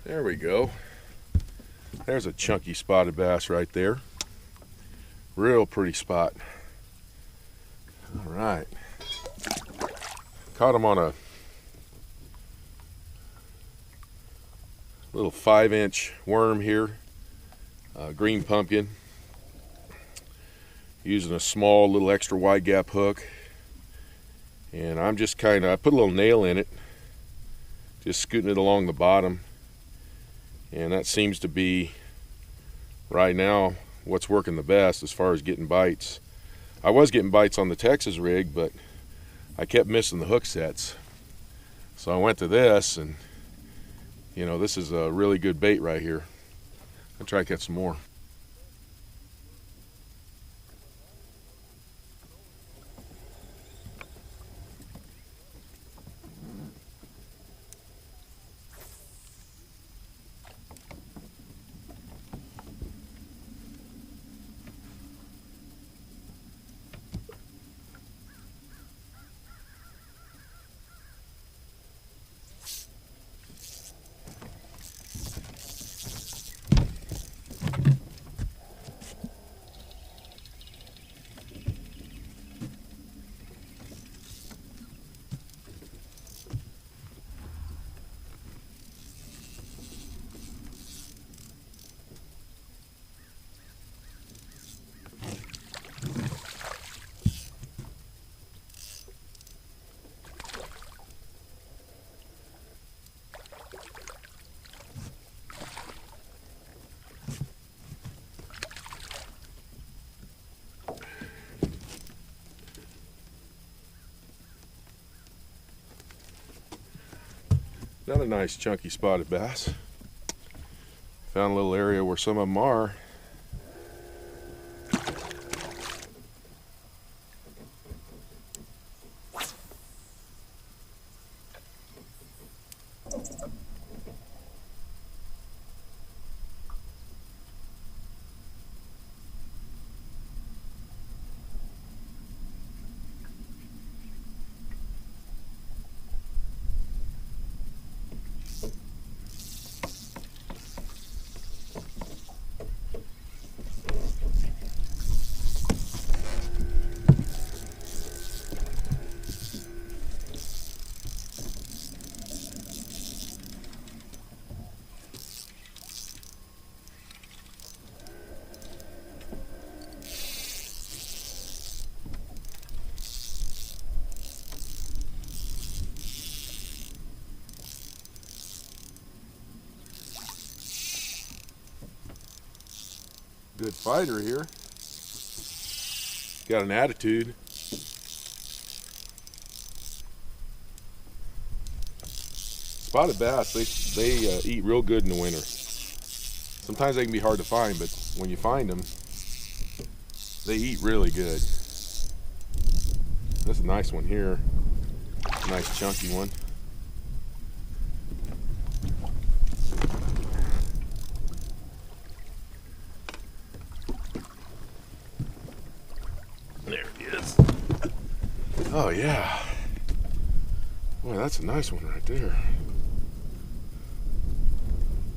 There we go. There's a chunky spotted bass right there. Real pretty spot. All right. Caught him on a little 5-inch worm here. Green pumpkin. Using a small little extra wide gap hook. And I'm just I put a little nail in it. Just scooting it along the bottom. And that seems to be right now what's working the best as far as getting bites. I was getting bites on the Texas rig, but I kept missing the hook sets. So I went to this, and this is a really good bait right here. I'll try to catch some more. Another nice chunky spotted bass. Found a little area where some of them are. Good fighter here. Got an attitude. Spotted bass, they eat real good in the winter. Sometimes they can be hard to find, but when you find them, they eat really good. That's a nice one here. Nice chunky one. There he is. Oh yeah. Boy, that's a nice one right there.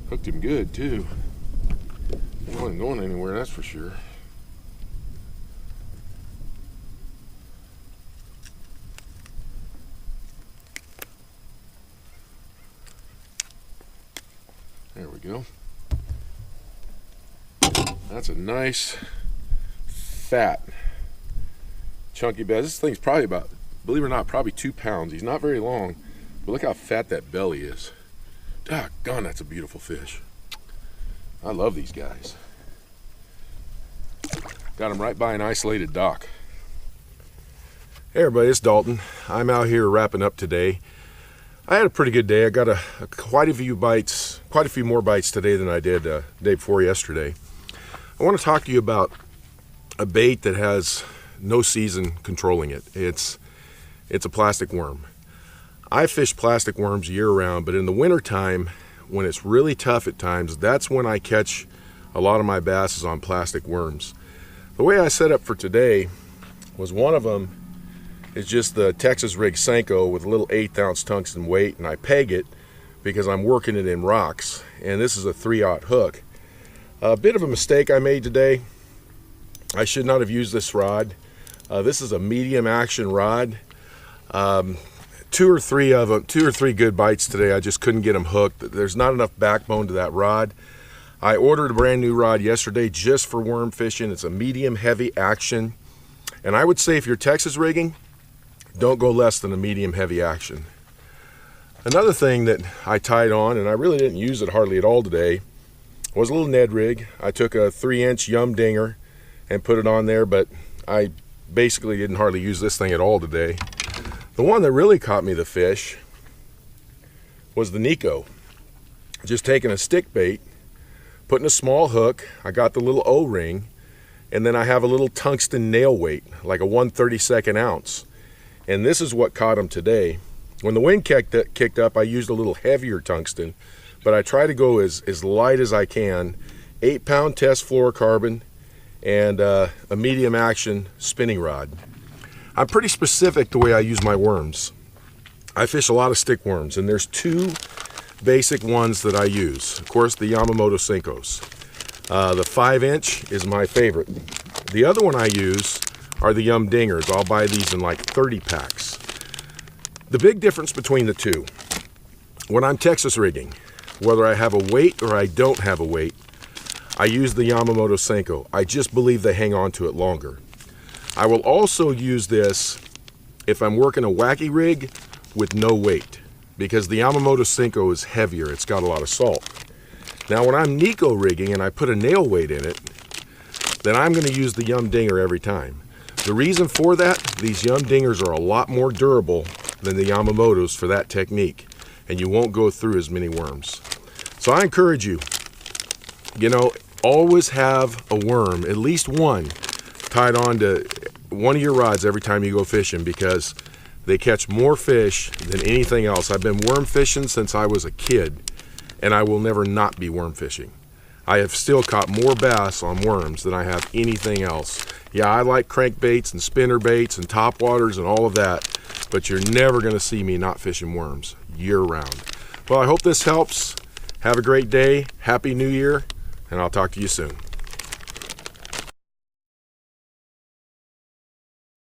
Hooked him good too. He wasn't going anywhere, that's for sure. There we go. That's a nice, fat, chunky bass. This thing's probably about, believe it or not, probably 2 pounds. He's not very long, but look how fat that belly is. Doggone, that's a beautiful fish. I love these guys. Got him right by an isolated dock. Hey everybody, it's Dalton. I'm out here wrapping up today. I had a pretty good day. I got quite a few more bites today than I did the day before yesterday. I want to talk to you about a bait that has no season controlling it. It's a plastic worm. I fish plastic worms year-round, but in the wintertime, when it's really tough at times, that's when I catch a lot of my basses on plastic worms. The way I set up for today was, one of them is just the Texas rig Senko with a little 1/8 ounce tungsten weight, and I peg it because I'm working it in rocks, and this is a 3/0 hook. A bit of a mistake I made today. I should not have used this rod. This is a medium action rod. Two or three good bites today. I just couldn't get them hooked. There's not enough backbone to that rod. I ordered a brand new rod yesterday just for worm fishing. It's a medium heavy action, and I would say if you're Texas rigging, don't go less than a medium heavy action. Another thing that I tied on, and I really didn't use it hardly at all today, was a little Ned rig. I took a 3-inch Yum Dinger and put it on there, but I basically didn't hardly use this thing at all today. The one that really caught me the fish was the Nico. Just taking a stick bait, putting a small hook, I got the little O-ring, and then I have a little tungsten nail weight, like a 1/32 ounce. And this is what caught him today. When the wind kicked up, I used a little heavier tungsten, but I try to go as light as I can. 8-pound test fluorocarbon and a medium action spinning rod. I'm pretty specific the way I use my worms. I fish a lot of stick worms, and there's two basic ones that I use. Of course, the Yamamoto Senkos. The 5-inch is my favorite. The other one I use are the Yum Dingers. I'll buy these in like 30 packs. The big difference between the two, when I'm Texas rigging, whether I have a weight or I don't have a weight, I use the Yamamoto Senko. I just believe they hang on to it longer. I will also use this if I'm working a wacky rig with no weight, because the Yamamoto Senko is heavier. It's got a lot of salt. Now when I'm Nico rigging and I put a nail weight in it, then I'm going to use the Yum Dinger every time. The reason for that, these Yum Dingers are a lot more durable than the Yamamotos for that technique, and you won't go through as many worms. So I encourage you, always have a worm, at least one, tied on to one of your rods every time you go fishing, because they catch more fish than anything else. I've been worm fishing since I was a kid, and I will never not be worm fishing. I have still caught more bass on worms than I have anything else. Yeah, I like crankbaits and spinner baits and topwaters and all of that, but you're never going to see me not fishing worms year round. Well, I hope this helps. Have a great day. Happy New Year, and I'll talk to you soon.